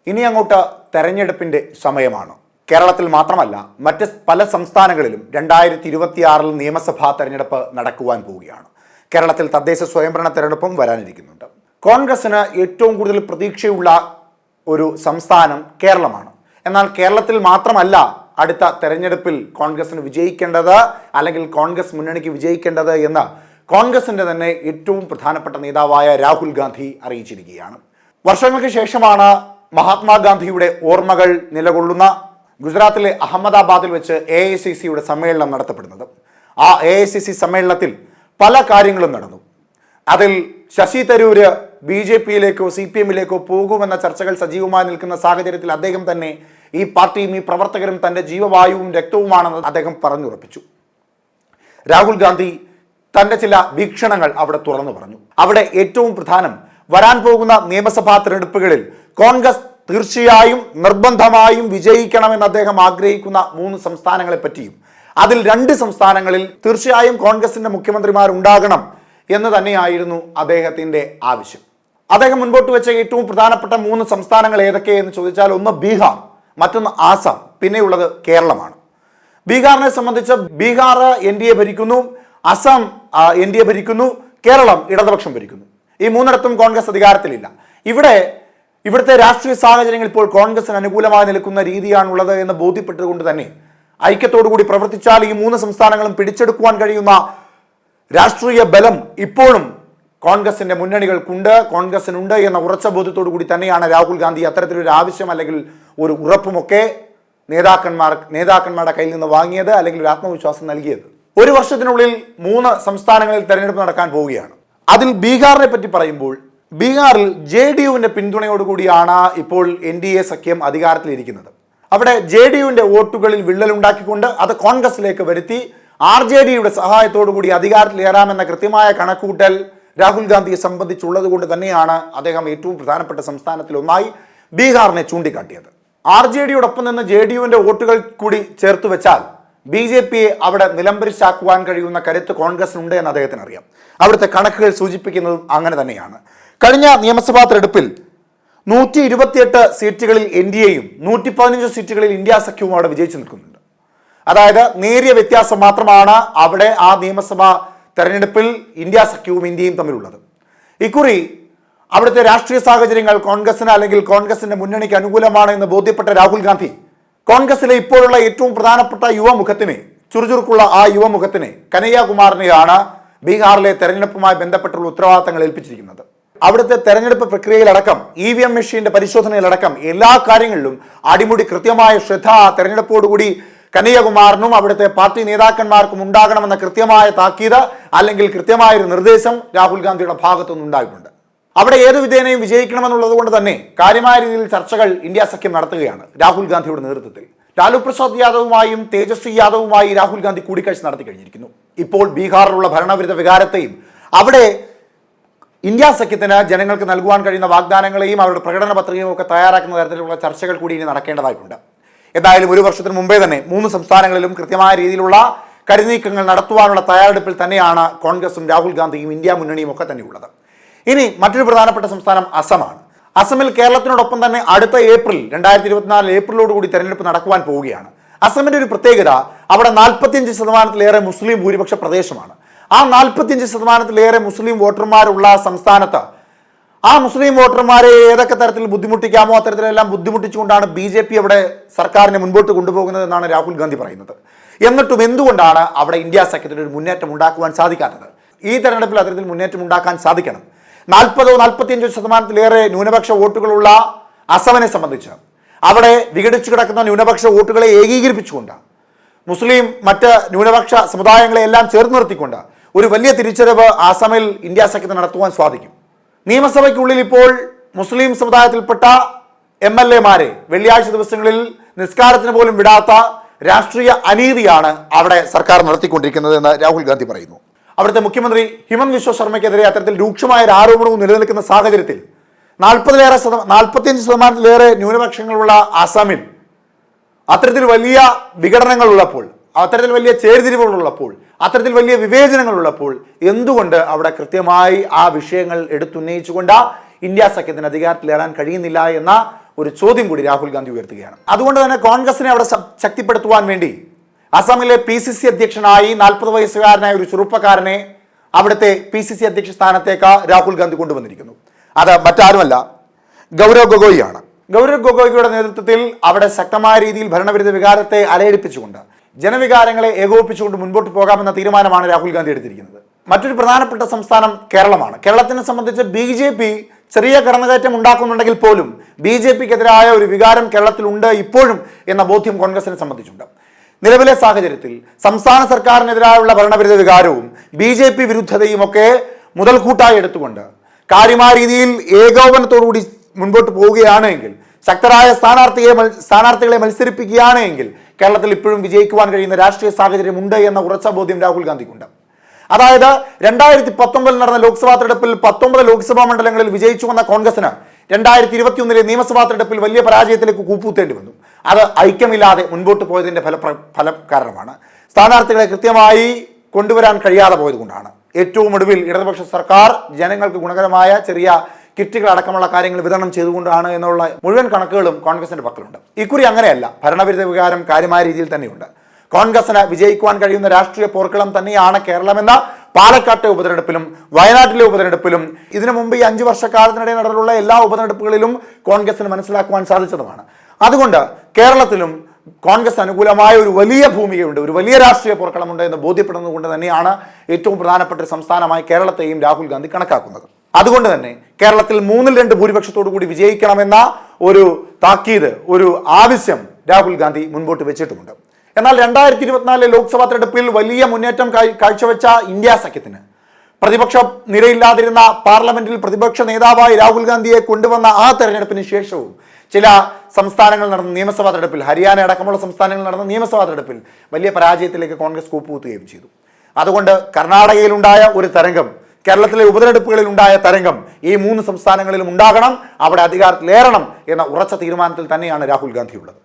ഇനി അങ്ങോട്ട് തെരഞ്ഞെടുപ്പിന്റെ സമയമാണ്. കേരളത്തിൽ മാത്രമല്ല മറ്റ് പല സംസ്ഥാനങ്ങളിലും 2026 നിയമസഭാ തെരഞ്ഞെടുപ്പ് നടക്കുവാൻ പോവുകയാണ്. കേരളത്തിൽ തദ്ദേശ സ്വയംഭരണ തെരഞ്ഞെടുപ്പും വരാനിരിക്കുന്നുണ്ട്. കോൺഗ്രസിന് ഏറ്റവും കൂടുതൽ പ്രതീക്ഷയുള്ള ഒരു സംസ്ഥാനം കേരളമാണ്. എന്നാൽ കേരളത്തിൽ മാത്രമല്ല അടുത്ത തെരഞ്ഞെടുപ്പിൽ കോൺഗ്രസിന് വിജയിക്കേണ്ടത് അല്ലെങ്കിൽ കോൺഗ്രസ് മുന്നണിക്ക് വിജയിക്കേണ്ടത് എന്ന് കോൺഗ്രസിന്റെ തന്നെ ഏറ്റവും പ്രധാനപ്പെട്ട നേതാവായ രാഹുൽ ഗാന്ധി അറിയിച്ചിരിക്കുകയാണ്. വർഷങ്ങൾക്ക് ശേഷമാണ് മഹാത്മാഗാന്ധിയുടെ ഓർമ്മകൾ നിലകൊള്ളുന്ന ഗുജറാത്തിലെ അഹമ്മദാബാദിൽ വെച്ച് AICCയുടെ സമ്മേളനം നടത്തപ്പെടുന്നത്. ആ AICC സമ്മേളനത്തിൽ പല കാര്യങ്ങളും നടന്നു. അതിൽ ശശി തരൂര് BJPയിലേക്കോ CPMയിലേക്കോ പോകുമെന്ന ചർച്ചകൾ സജീവമായി നിൽക്കുന്ന സാഹചര്യത്തിൽ അദ്ദേഹം തന്നെ ഈ പാർട്ടിയും ഈ പ്രവർത്തകരും തൻ്റെ ജീവവായുവും രക്തവുമാണെന്ന് അദ്ദേഹം പറഞ്ഞുറപ്പിച്ചു. രാഹുൽ ഗാന്ധി തൻ്റെ ചില വീക്ഷണങ്ങൾ അവിടെ തുറന്നു പറഞ്ഞു. അവിടെ ഏറ്റവും പ്രധാനം വരാൻ പോകുന്ന നിയമസഭാ തെരഞ്ഞെടുപ്പുകളിൽ കോൺഗ്രസ് തീർച്ചയായും നിർബന്ധമായും വിജയിക്കണമെന്ന് അദ്ദേഹം ആഗ്രഹിക്കുന്ന 3 സംസ്ഥാനങ്ങളെ പറ്റിയും അതിൽ 2 സംസ്ഥാനങ്ങളിൽ തീർച്ചയായും കോൺഗ്രസിന്റെ മുഖ്യമന്ത്രിമാർ ഉണ്ടാകണം എന്ന് തന്നെയായിരുന്നു അദ്ദേഹത്തിന്റെ ആവശ്യം. അദ്ദേഹം മുൻപോട്ട് വെച്ച ഏറ്റവും പ്രധാനപ്പെട്ട 3 സംസ്ഥാനങ്ങൾ ഏതൊക്കെയെന്ന് ചോദിച്ചാൽ ഒന്ന് ബീഹാർ, മറ്റൊന്ന് ആസാം, പിന്നെയുള്ളത് കേരളമാണ്. ബീഹാറിനെ സംബന്ധിച്ച് ബീഹാർ NDA ഭരിക്കുന്നു, അസം NDA ഭരിക്കുന്നു, കേരളം ഇടതുപക്ഷം ഭരിക്കുന്നു. ഈ 3ഇടത്തും കോൺഗ്രസ് അധികാരത്തിലില്ല. ഇവിടുത്തെ രാഷ്ട്രീയ സാഹചര്യങ്ങൾ ഇപ്പോൾ കോൺഗ്രസിന് അനുകൂലമായി നിൽക്കുന്ന രീതിയാണുള്ളത് എന്ന് ബോധ്യപ്പെട്ടതുകൊണ്ട് തന്നെ ഐക്യത്തോടുകൂടി പ്രവർത്തിച്ചാൽ ഈ 3 സംസ്ഥാനങ്ങളും പിടിച്ചെടുക്കുവാൻ കഴിയുന്ന രാഷ്ട്രീയ ബലം ഇപ്പോഴും കോൺഗ്രസിന്റെ മുന്നണികൾക്കുണ്ട്, കോൺഗ്രസിനുണ്ട് എന്ന ഉറച്ച ബോധ്യത്തോടു കൂടി തന്നെയാണ് രാഹുൽ ഗാന്ധി അത്തരത്തിലൊരു ആവശ്യം അല്ലെങ്കിൽ ഒരു ഉറപ്പുമൊക്കെ നേതാക്കന്മാരുടെ കയ്യിൽ നിന്ന് വാങ്ങിയത് അല്ലെങ്കിൽ ഒരു ആത്മവിശ്വാസം നൽകിയത്. 1 വർഷത്തിനുള്ളിൽ 3 സംസ്ഥാനങ്ങളിൽ തെരഞ്ഞെടുപ്പ് നടക്കാൻ പോവുകയാണ്. അതിൽ ബീഹാറിനെ പറ്റി പറയുമ്പോൾ ബീഹാറിൽ JDUവിന്റെ പിന്തുണയോടുകൂടിയാണ് ഇപ്പോൾ NDA സഖ്യം അധികാരത്തിലിരിക്കുന്നത്. അവിടെ JDUവിന്റെ വോട്ടുകളിൽ വിള്ളലുണ്ടാക്കിക്കൊണ്ട് അത് കോൺഗ്രസിലേക്ക് വരുത്തി RJDയുടെ സഹായത്തോടുകൂടി അധികാരത്തിലേറാമെന്ന കൃത്യമായ കണക്കുകൂട്ടൽ രാഹുൽ ഗാന്ധിയെ സംബന്ധിച്ചുള്ളത് കൊണ്ട് തന്നെയാണ് അദ്ദേഹം ഏറ്റവും പ്രധാനപ്പെട്ട സംസ്ഥാനത്തിലൊന്നായി ബീഹാറിനെ ചൂണ്ടിക്കാട്ടിയത്. RJDയോടൊപ്പം നിന്ന് JDUവിന്റെ വോട്ടുകൾ കൂടി ചേർത്ത് വെച്ചാൽ BJPയെ അവിടെ നിലംപരിശാക്കുവാൻ കഴിയുന്ന കരുത്ത് കോൺഗ്രസിനുണ്ട് എന്ന് അദ്ദേഹത്തിന് അറിയാം. അവിടുത്തെ കണക്കുകൾ സൂചിപ്പിക്കുന്നതും അങ്ങനെ തന്നെയാണ്. കഴിഞ്ഞ നിയമസഭാ തെരഞ്ഞെടുപ്പിൽ 128 സീറ്റുകളിൽ NDAയും 115 സീറ്റുകളിൽ ഇന്ത്യ സഖ്യവും അവിടെ വിജയിച്ചു നിൽക്കുന്നുണ്ട്. അതായത് നേരിയ വ്യത്യാസം മാത്രമാണ് അവിടെ ആ നിയമസഭാ തെരഞ്ഞെടുപ്പിൽ ഇന്ത്യ സഖ്യവും ഇന്ത്യയും തമ്മിലുള്ളത്. ഇക്കുറി അവിടുത്തെ രാഷ്ട്രീയ സാഹചര്യങ്ങൾ കോൺഗ്രസിന് അല്ലെങ്കിൽ കോൺഗ്രസിന്റെ മുന്നണിക്ക് അനുകൂലമാണ് എന്ന് ബോധ്യപ്പെട്ട രാഹുൽ ഗാന്ധി കോൺഗ്രസിലെ ഇപ്പോഴുള്ള ഏറ്റവും പ്രധാനപ്പെട്ട യുവമുഖത്തിനെ, ചുറുചുറുക്കുള്ള ആ യുവമുഖത്തിനെ കനയ്യകുമാറിനെയാണ് ബീഹാറിലെ തെരഞ്ഞെടുപ്പുമായി ബന്ധപ്പെട്ടുള്ള ഉത്തരവാദിത്തങ്ങൾ ഏൽപ്പിച്ചിരിക്കുന്നത്. അവിടുത്തെ തെരഞ്ഞെടുപ്പ് പ്രക്രിയയിലടക്കം EVM മെഷീന്റെ പരിശോധനയിലടക്കം എല്ലാ കാര്യങ്ങളിലും അടിമുടി കൃത്യമായ ശ്രദ്ധ തെരഞ്ഞെടുപ്പോടുകൂടി കനയ്യകുമാറിനും അവിടുത്തെ പാർട്ടി നേതാക്കന്മാർക്കും ഉണ്ടാകണമെന്ന കൃത്യമായ താക്കീത് അല്ലെങ്കിൽ കൃത്യമായൊരു നിർദ്ദേശം രാഹുൽ ഗാന്ധിയുടെ ഭാഗത്തുനിന്ന് ഉണ്ടായിട്ടുണ്ട്. അവിടെ ഏതു വിധേനയും വിജയിക്കണമെന്നുള്ളത് കൊണ്ട് തന്നെ കാര്യമായ രീതിയിൽ ചർച്ചകൾ ഇന്ത്യ സഖ്യം നടത്തുകയാണ് രാഹുൽ ഗാന്ധിയുടെ നേതൃത്വത്തിൽ. ലാലു പ്രസാദ് യാദവുമായും തേജസ്വി യാദവുമായി രാഹുൽ ഗാന്ധി കൂടിക്കാഴ്ച നടത്തി കഴിഞ്ഞിരിക്കുന്നു. ഇപ്പോൾ ബീഹാറിലുള്ള ഭരണവിരുദ്ധ വികാരത്തെയും അവിടെ ഇന്ത്യ സഖ്യത്തിന് ജനങ്ങൾക്ക് നൽകുവാൻ കഴിയുന്ന വാഗ്ദാനങ്ങളെയും അവരുടെ പ്രകടന പത്രികയും ഒക്കെ തയ്യാറാക്കുന്ന തരത്തിലുള്ള ചർച്ചകൾ കൂടി ഇനി നടക്കേണ്ടതായിട്ടുണ്ട്. എന്തായാലും 1 വർഷത്തിന് മുമ്പേ തന്നെ 3 സംസ്ഥാനങ്ങളിലും കൃത്യമായ രീതിയിലുള്ള കരുനീക്കങ്ങൾ നടത്തുവാനുള്ള തയ്യാറെടുപ്പിൽ തന്നെയാണ് കോൺഗ്രസും രാഹുൽ ഗാന്ധിയും ഇന്ത്യ മുന്നണിയും ഒക്കെ തന്നെയുള്ളത്. ഇനി മറ്റൊരു പ്രധാനപ്പെട്ട സംസ്ഥാനം അസമാണ്. അസമിൽ കേരളത്തിനോടൊപ്പം തന്നെ അടുത്ത 2024 ഏപ്രിലോടുകൂടി തെരഞ്ഞെടുപ്പ് നടക്കുവാൻ പോവുകയാണ്. അസമിന്റെ ഒരു പ്രത്യേകത അവിടെ 45%-ലേറെ മുസ്ലിം ഭൂരിപക്ഷ പ്രദേശമാണ്. ആ 45%-ലേറെ മുസ്ലിം വോട്ടർമാരുള്ള സംസ്ഥാനത്ത് ആ മുസ്ലിം വോട്ടർമാരെ ഏതൊക്കെ തരത്തിൽ ബുദ്ധിമുട്ടിക്കാമോ അത്തരത്തിലെല്ലാം ബുദ്ധിമുട്ടിച്ചുകൊണ്ടാണ് BJP അവിടെ സർക്കാരിനെ മുൻപോട്ട് കൊണ്ടുപോകുന്നത് എന്നാണ് രാഹുൽ ഗാന്ധി പറയുന്നത്. എന്നിട്ടും എന്തുകൊണ്ടാണ് അവിടെ ഇന്ത്യ സഖ്യത്തിന് ഒരു മുന്നേറ്റം ഉണ്ടാക്കുവാൻ സാധിക്കാത്തത്? ഈ തെരഞ്ഞെടുപ്പിൽ അത്തരത്തിൽ മുന്നേറ്റം ഉണ്ടാക്കാൻ സാധിക്കണം. 40-45%-ലേറെ ന്യൂനപക്ഷ വോട്ടുകളുള്ള അസമിനെ സംബന്ധിച്ച് അവിടെ വിഘടിച്ചു കിടക്കുന്ന ന്യൂനപക്ഷ വോട്ടുകളെ ഏകീകരിപ്പിച്ചുകൊണ്ട് മുസ്ലിം മറ്റ് ന്യൂനപക്ഷ സമുദായങ്ങളെ എല്ലാം ചേർത്ത് നിർത്തിക്കൊണ്ട് ഒരു വലിയ തിരിച്ചറിവ് അസമിൽ ഇന്ത്യ സഖ്യത്തിന് നടത്തുവാൻ സാധിക്കും. നിയമസഭയ്ക്കുള്ളിൽ ഇപ്പോൾ മുസ്ലിം സമുദായത്തിൽപ്പെട്ട MLA-മാരെ വെള്ളിയാഴ്ച ദിവസങ്ങളിൽ നിസ്കാരത്തിന് പോലും വിടാത്ത രാഷ്ട്രീയ അനീതിയാണ് അവിടെ സർക്കാർ നടത്തിക്കൊണ്ടിരിക്കുന്നത് എന്ന് രാഹുൽ ഗാന്ധി പറയുന്നു. അവിടുത്തെ മുഖ്യമന്ത്രി ഹിമന്ത് വിശ്വ ശർമ്മയ്ക്കെതിരെ അത്തരത്തിൽ രൂക്ഷമായ ഒരു ആരോപണവും നിലനിൽക്കുന്ന സാഹചര്യത്തിൽ 45%-ലേറെ ന്യൂനപക്ഷങ്ങളുള്ള ആസാമിൽ അത്തരത്തിൽ വലിയ വിഘടനങ്ങളുള്ളപ്പോൾ, അത്തരത്തിൽ വലിയ ചേരിതിരിവുകളുള്ളപ്പോൾ, അത്തരത്തിൽ വലിയ വിവേചനങ്ങളുള്ളപ്പോൾ എന്തുകൊണ്ട് അവിടെ കൃത്യമായി ആ വിഷയങ്ങൾ എടുത്തുന്നയിച്ചുകൊണ്ട് ഇന്ത്യ സഖ്യത്തിന് അധികാരത്തിലേറാൻ കഴിയുന്നില്ല എന്ന ഒരു ചോദ്യം കൂടി രാഹുൽ ഗാന്ധി ഉയർത്തുകയാണ്. അതുകൊണ്ട് തന്നെ കോൺഗ്രസിനെ അവിടെ ശക്തിപ്പെടുത്തുവാൻ വേണ്ടി അസമിലെ PCC അധ്യക്ഷനായി 40 വയസ്സുകാരനായ ഒരു ചെറുപ്പക്കാരനെ അവിടുത്തെ PCC അധ്യക്ഷ സ്ഥാനത്തേക്ക് രാഹുൽ ഗാന്ധി കൊണ്ടുവന്നിരിക്കുന്നു. അത് മറ്റാരുമല്ല, ഗൗരവ് ഗൊഗോയിയാണ്. ഗൗരവ് ഗൊഗോയിയുടെ നേതൃത്വത്തിൽ അവിടെ ശക്തമായ രീതിയിൽ ഭരണവിരുദ്ധ വികാരത്തെ അലയടിപ്പിച്ചുകൊണ്ട് ജനവികാരങ്ങളെ ഏകോപിപ്പിച്ചുകൊണ്ട് മുൻപോട്ട് പോകാമെന്ന തീരുമാനമാണ് രാഹുൽ ഗാന്ധി എടുത്തിരിക്കുന്നത്. മറ്റൊരു പ്രധാനപ്പെട്ട സംസ്ഥാനം കേരളമാണ്. കേരളത്തിനെ സംബന്ധിച്ച് BJP ചെറിയ കടന്നുകയറ്റം ഉണ്ടാക്കുന്നുണ്ടെങ്കിൽ പോലും BJPക്കെതിരായ ഒരു വികാരം കേരളത്തിലുണ്ട് ഇപ്പോഴും എന്ന ബോധ്യം കോൺഗ്രസിനെ സംബന്ധിച്ചുണ്ട്. നിലവിലെ സാഹചര്യത്തിൽ സംസ്ഥാന സർക്കാരിനെതിരായുള്ള ഭരണവിരുദ്ധ വികാരവും BJP വിരുദ്ധതയും ഒക്കെ മുതൽക്കൂട്ടായി എടുത്തുകൊണ്ട് കാര്യമായ രീതിയിൽ ഏകോപനത്തോടുകൂടി മുൻപോട്ട് പോവുകയാണെങ്കിൽ, ശക്തരായ സ്ഥാനാർത്ഥികളെ മത്സരിപ്പിക്കുകയാണ് എങ്കിൽ കേരളത്തിൽ ഇപ്പോഴും വിജയിക്കുവാൻ കഴിയുന്ന രാഷ്ട്രീയ സാഹചര്യം ഉണ്ട് എന്ന ഉറച്ച ബോധ്യം രാഹുൽ ഗാന്ധിക്കുണ്ട്. അതായത് 2019 നടന്ന ലോക്സഭാ തെരഞ്ഞെടുപ്പിൽ 19 ലോക്സഭാ മണ്ഡലങ്ങളിൽ വിജയിച്ചു വന്ന കോൺഗ്രസിന് 2021 നിയമസഭാ തെരഞ്ഞെടുപ്പിൽ വലിയ പരാജയത്തിലേക്ക് കൂപ്പുത്തേണ്ടി വന്നു. അത് ഐക്യമില്ലാതെ മുൻപോട്ട് പോയതിന്റെ ഫലം കാരണമാണ്. സ്ഥാനാർത്ഥികളെ കൃത്യമായി കൊണ്ടുവരാൻ കഴിയാതെ പോയതുകൊണ്ടാണ്. ഏറ്റവും ഒടുവിൽ ഇടതുപക്ഷ സർക്കാർ ജനങ്ങൾക്ക് ഗുണകരമായ ചെറിയ കിറ്റുകൾ അടക്കമുള്ള കാര്യങ്ങൾ വിതരണം ചെയ്തുകൊണ്ടാണ് എന്നുള്ള മുഴുവൻ കണക്കുകളും കോൺഗ്രസിന്റെ പക്കലുണ്ട്. ഇക്കുറി അങ്ങനെയല്ല. ഭരണവിരുദ്ധ വികാരം കാര്യമായ രീതിയിൽ തന്നെയുണ്ട്. കോൺഗ്രസിന് വിജയിക്കുവാൻ കഴിയുന്ന രാഷ്ട്രീയ പോർക്കളം തന്നെയാണ് കേരളമെന്ന പാലക്കാട്ടെ ഉപതെരഞ്ഞെടുപ്പിലും വയനാട്ടിലെ ഉപതെരഞ്ഞെടുപ്പിലും ഇതിനു മുമ്പ് ഈ 5 വർഷക്കാലത്തിനിടെ നടന്നിട്ടുള്ള എല്ലാ ഉപതെരഞ്ഞെടുപ്പുകളിലും കോൺഗ്രസിന് മനസ്സിലാക്കുവാൻ സാധിച്ചതുമാണ്. അതുകൊണ്ട് കേരളത്തിലും കോൺഗ്രസ് അനുകൂലമായ ഒരു വലിയ ഭൂമികയുണ്ട്, ഒരു വലിയ രാഷ്ട്രീയ പോർക്കളമുണ്ട് എന്ന് ബോധ്യപ്പെടുന്നത് കൊണ്ട് തന്നെയാണ് ഏറ്റവും പ്രധാനപ്പെട്ട ഒരു സംസ്ഥാനമായി കേരളത്തെയും രാഹുൽ ഗാന്ധി കണക്കാക്കുന്നത്. അതുകൊണ്ട് തന്നെ കേരളത്തിൽ 3-2 ഭൂരിപക്ഷത്തോടു കൂടി വിജയിക്കണമെന്ന ഒരു താക്കീത്, ഒരു ആവശ്യം രാഹുൽ ഗാന്ധി മുൻപോട്ട് വെച്ചിട്ടുമുണ്ട്. എന്നാൽ 2024 ലോക്സഭാ തെരഞ്ഞെടുപ്പിൽ വലിയ മുന്നേറ്റം കാഴ്ചവെച്ച ഇന്ത്യ സഖ്യത്തിന് പ്രതിപക്ഷ നിരയില്ലാതിരുന്ന പാർലമെന്റിൽ പ്രതിപക്ഷ നേതാവായി രാഹുൽ ഗാന്ധിയെ കൊണ്ടുവന്ന ആ തെരഞ്ഞെടുപ്പിന് ശേഷവും ചില സംസ്ഥാനങ്ങൾ നടന്ന നിയമസഭാ തെരഞ്ഞെടുപ്പിൽ, ഹരിയാന അടക്കമുള്ള സംസ്ഥാനങ്ങളിൽ നടന്ന നിയമസഭാ തെരഞ്ഞെടുപ്പിൽ വലിയ പരാജയത്തിലേക്ക് കോൺഗ്രസ് കൂപ്പുകുത്തുകയും ചെയ്തു. അതുകൊണ്ട് കർണാടകയിലുണ്ടായ ഒരു തരംഗം, കേരളത്തിലെ ഉപതെരഞ്ഞെടുപ്പുകളിൽ ഉണ്ടായ തരംഗം ഈ 3 സംസ്ഥാനങ്ങളിലും ഉണ്ടാകണം, അവിടെ അധികാരത്തിലേറണം എന്ന ഉറച്ച തീരുമാനത്തിൽ തന്നെയാണ് രാഹുൽ ഗാന്ധി ഉള്ളത്.